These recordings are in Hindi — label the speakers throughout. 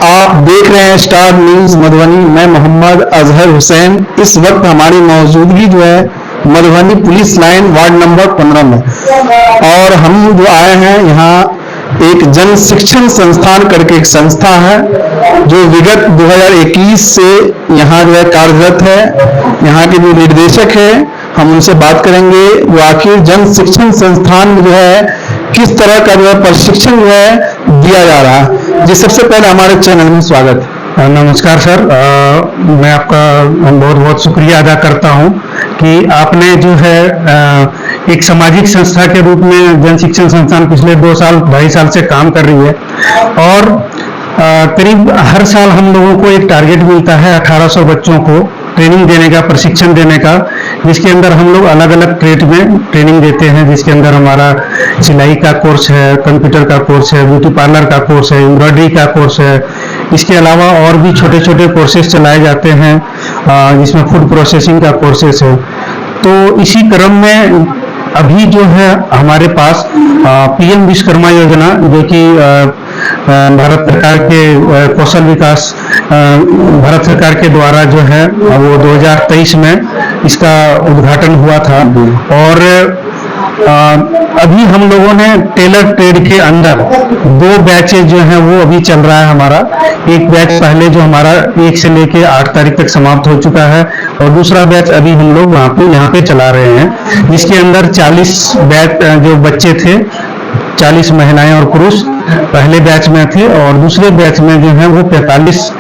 Speaker 1: आप देख रहे हैं स्टार न्यूज मधुबनी। मैं मोहम्मद अजहर हुसैन। इस वक्त हमारी मौजूदगी जो है Madhubani police line ward number 15 में, और हम जो आए हैं यहाँ एक जन शिक्षण संस्थान करके एक संस्था है जो विगत 2021 से यहाँ जो है कार्यरत है। यहाँ के जो निर्देशक है हम उनसे बात करेंगे जो आखिर जन शिक्षण संस्थान में जो है किस तरह का जो है प्रशिक्षण जो है दिया जा रहा है। जी, सबसे पहले हमारे चैनल में स्वागत है।
Speaker 2: नमस्कार सर, मैं आपका बहुत बहुत शुक्रिया अदा करता हूं कि आपने जो है एक सामाजिक संस्था के रूप में जन शिक्षण संस्थान पिछले 2-2.5 साल से काम कर रही है, और करीब हर साल हम लोगों को एक टारगेट मिलता है 1800 बच्चों को ट्रेनिंग देने का, प्रशिक्षण देने का, जिसके अंदर हम लोग अलग अलग ट्रेड में ट्रेनिंग देते हैं। जिसके अंदर हमारा सिलाई का कोर्स है, कंप्यूटर का कोर्स है, ब्यूटी पार्लर का कोर्स है, एम्ब्रॉयडरी का कोर्स है। इसके अलावा और भी छोटे छोटे कोर्सेज चलाए जाते हैं जिसमें फूड प्रोसेसिंग का कोर्सेस है। तो इसी क्रम में अभी जो है हमारे पास पीएम विश्वकर्मा योजना, जो कि भारत सरकार के कौशल विकास भारत सरकार के द्वारा जो है वो 2023 में इसका उद्घाटन हुआ था। और अभी हम लोगों ने टेलर ट्रेड के अंदर 2 बैचेज जो हैं वो अभी चल रहा है हमारा। एक बैच पहले जो हमारा 1 से लेके 8 तारीख तक समाप्त हो चुका है, और दूसरा बैच अभी हम लोग यहाँ पे चला रहे हैं, जिसके अंदर 40 बैच जो बच्चे थे, 40 महिलाएं और पुरुष पहले बैच में थे, और दूसरे बैच में जो है वो 45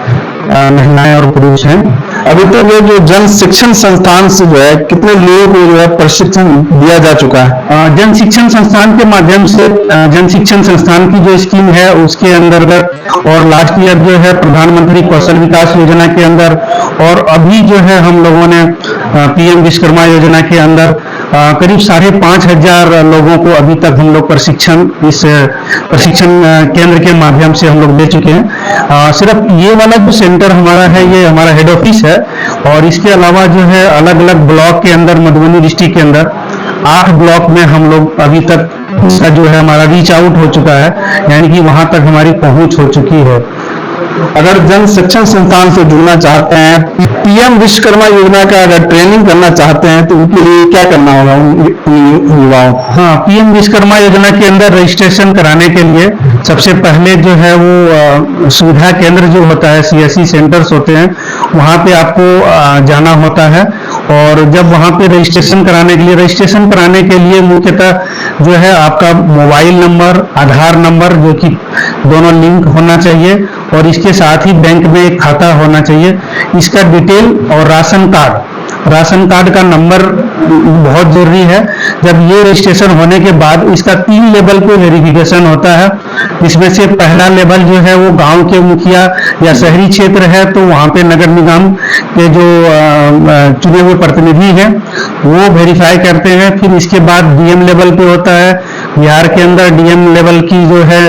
Speaker 2: महिलाएं और पुरुष हैं।
Speaker 1: अभी तक ये जो जन शिक्षण संस्थान से जो है कितने लोगों को जो है प्रशिक्षण दिया जा चुका है?
Speaker 2: जन शिक्षण संस्थान के माध्यम से जन शिक्षण संस्थान की जो स्कीम है उसके अंतर्गत, और लास्ट ईयर जो है प्रधानमंत्री कौशल विकास योजना के अंदर, और अभी जो है हम लोगों ने पीएम विश्वकर्मा योजना के अंदर करीब 5,500 लोगों को अभी तक हम लोग प्रशिक्षण इस प्रशिक्षण केंद्र के माध्यम से हम लोग दे चुके हैं। सिर्फ ये वाला जो सेंटर हमारा है ये हमारा हेड ऑफिस है, और इसके अलावा जो है अलग अलग ब्लॉक के अंदर मधुबनी डिस्ट्रिक्ट के अंदर 8 ब्लॉक में हम लोग अभी तक इसका जो है हमारा रीच आउट हो चुका है, यानी कि वहां तक हमारी पहुंच हो चुकी है।
Speaker 1: अगर जन शिक्षण संस्थान से जुड़ना चाहते हैं, पीएम विश्वकर्मा योजना का अगर ट्रेनिंग करना चाहते हैं तो उनके लिए क्या करना होगा उन युवाओं?
Speaker 2: हाँ, पीएम विश्वकर्मा योजना के अंदर रजिस्ट्रेशन कराने के लिए सबसे पहले जो है वो सुविधा केंद्र जो होता है, सीएससी सेंटर्स होते हैं, वहाँ पे आपको जाना होता है। और जब वहाँ पे रजिस्ट्रेशन कराने के लिए मुख्यतः जो है आपका मोबाइल नंबर, आधार नंबर, जो कि दोनों लिंक होना चाहिए, और इसके साथ ही बैंक में एक खाता होना चाहिए। इसका डिटेल और राशन कार्ड का नंबर बहुत जरूरी है। जब ये रजिस्ट्रेशन होने के बाद इसका 3 लेवल पे वेरिफिकेशन होता है, जिसमें से पहला लेवल जो है वो गांव के मुखिया या शहरी क्षेत्र है तो वहाँ पे नगर निगम के जो चुने हुए प्रतिनिधि हैं वो वेरीफाई करते हैं। फिर इसके बाद डीएम लेवल पे होता है। बिहार के अंदर डीएम लेवल की जो है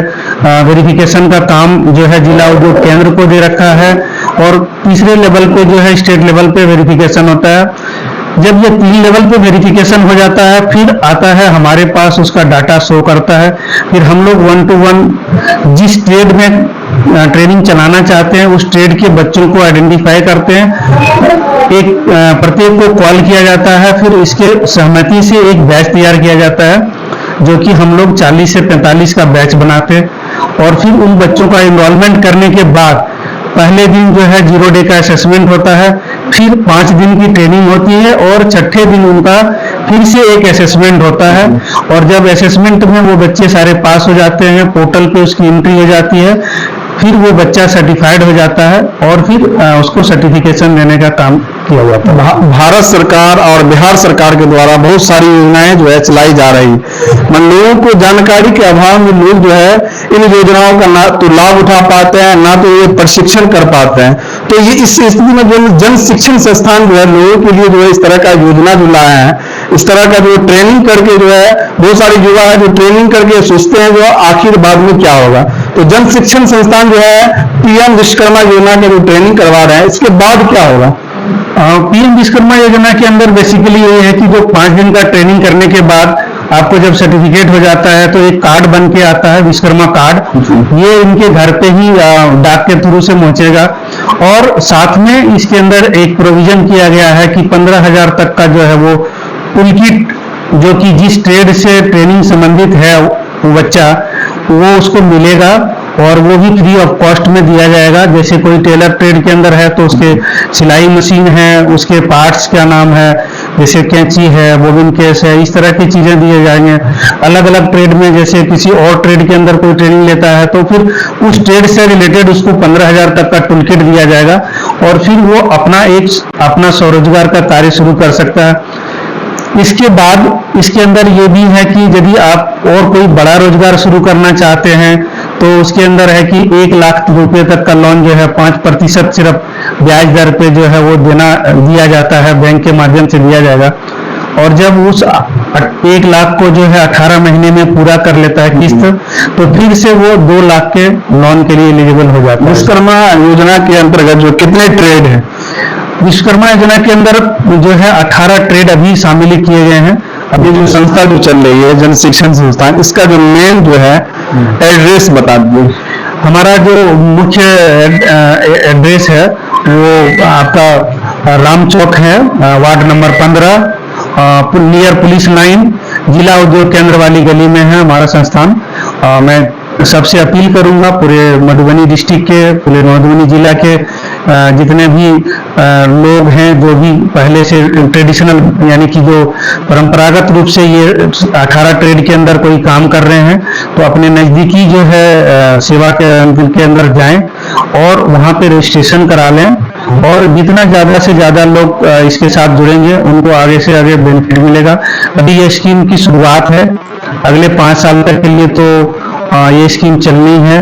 Speaker 2: वेरिफिकेशन का काम जो है जिला उद्योग केंद्र को दे रखा है, और तीसरे लेवल पे जो है स्टेट लेवल पे वेरिफिकेशन होता है। जब ये 3 लेवल पे वेरिफिकेशन हो जाता है, फिर आता है हमारे पास उसका डाटा शो करता है। फिर हम लोग 1 to 1 जिस ट्रेड में ट्रेनिंग चलाना चाहते हैं उस ट्रेड के बच्चों को आइडेंटिफाई करते हैं। प्रत्येक को कॉल किया जाता है, फिर इसके सहमति से एक बैच तैयार किया जाता है, जो कि हम लोग 40 से 45 का बैच बनाते हैं। और फिर उन बच्चों का इनरोलमेंट करने के बाद पहले दिन जो है 0 डे का असेसमेंट होता है, फिर 5 दिन की ट्रेनिंग होती है, और छठे दिन उनका फिर से एक असेसमेंट होता है। और जब असेसमेंट में वो बच्चे सारे पास हो जाते हैं, पोर्टल पे उसकी एंट्री हो जाती है, फिर वो बच्चा सर्टिफाइड हो जाता है, और फिर उसको सर्टिफिकेशन देने का काम किया जाता है।
Speaker 1: भारत सरकार और बिहार सरकार के द्वारा बहुत सारी योजनाएं जो है चलाई जा रही, मन लोगों को जानकारी के अभाव में लोग जो है इन योजनाओं का ना तो लाभ उठा पाते हैं, ना तो ये प्रशिक्षण कर पाते हैं। तो ये इस स्थिति में जो जन शिक्षण संस्थान जो है लोगों के लिए जो है इस तरह का योजना जो लाया है, इस तरह का जो ट्रेनिंग करके जो है बहुत सारे युवा है जो ट्रेनिंग करके सोचते हैं जो आखिर बाद में क्या होगा। तो जन शिक्षण संस्थान जो है पीएम विश्वकर्मा योजना के जो ट्रेनिंग करवा रहे हैं, इसके बाद क्या होगा?
Speaker 2: पीएम विश्वकर्मा योजना के अंदर बेसिकली ये है कि जो 5 दिन का ट्रेनिंग करने के बाद आपको जब सर्टिफिकेट हो जाता है तो एक कार्ड बन के आता है, विश्वकर्मा कार्ड। ये इनके घर पे ही डाक के थ्रू से पहुंचेगा। और साथ में इसके अंदर एक प्रोविजन किया गया है कि 15,000 तक का जो है वो टूल किट, जो कि जिस ट्रेड से ट्रेनिंग संबंधित है वो बच्चा, वो उसको मिलेगा और वो भी फ्री ऑफ कॉस्ट में दिया जाएगा। जैसे कोई टेलर ट्रेड के अंदर है तो उसके सिलाई मशीन है, उसके पार्ट्स क्या नाम है, जैसे कैंची है, बोबिन केस है, इस तरह की चीजें दिए जाएंगे। अलग अलग ट्रेड में जैसे किसी और ट्रेड के अंदर कोई ट्रेनिंग लेता है तो फिर उस ट्रेड से रिलेटेड उसको 15,000 तक का टूल किट दिया जाएगा और फिर वो अपना स्वरोजगार का कार्य शुरू कर सकता है। इसके बाद इसके अंदर ये भी है कि यदि आप और कोई बड़ा रोजगार शुरू करना चाहते हैं तो उसके अंदर है कि 1 लाख रुपए तक का लोन जो है 5% सिर्फ ब्याज दर पे जो है वो दिया जाता है, बैंक के माध्यम से दिया जाएगा। और जब उस 1 लाख को जो है 18 महीने में पूरा कर लेता है किस्त, तो फिर से वो 2 लाख के लोन के लिए एलिजिबल हो जाता है।
Speaker 1: विश्वकर्मा योजना के अंतर्गत जो कितने ट्रेड हैं?
Speaker 2: विश्वकर्मा योजना के अंदर जो है 18 ट्रेड अभी शामिल किए गए हैं।
Speaker 1: अभी जो संस्था जो चल रही है जन शिक्षण संस्थान, इसका जो मेन जो है एड्रेस बता दीजिए।
Speaker 2: हमारा जो मुख्य एड्रेस है वो आपका राम चौक है, ward number 15, near police line, जिला उद्योग केंद्र वाली गली में है हमारा संस्थान। मैं सबसे अपील करूंगा पूरे मधुबनी डिस्ट्रिक्ट के, पूरे मधुबनी जिला के जितने भी लोग हैं जो भी पहले से ट्रेडिशनल यानी कि जो परंपरागत रूप से ये 18 ट्रेड के अंदर कोई काम कर रहे हैं तो अपने नज़दीकी जो है सेवा के अंदर जाएं और वहाँ पे रजिस्ट्रेशन करा लें। और जितना ज़्यादा से ज़्यादा लोग इसके साथ जुड़ेंगे उनको आगे से आगे बेनिफिट मिलेगा। अभी ये स्कीम की शुरुआत है, अगले 5 साल तक के लिए तो ये स्कीम चलनी है।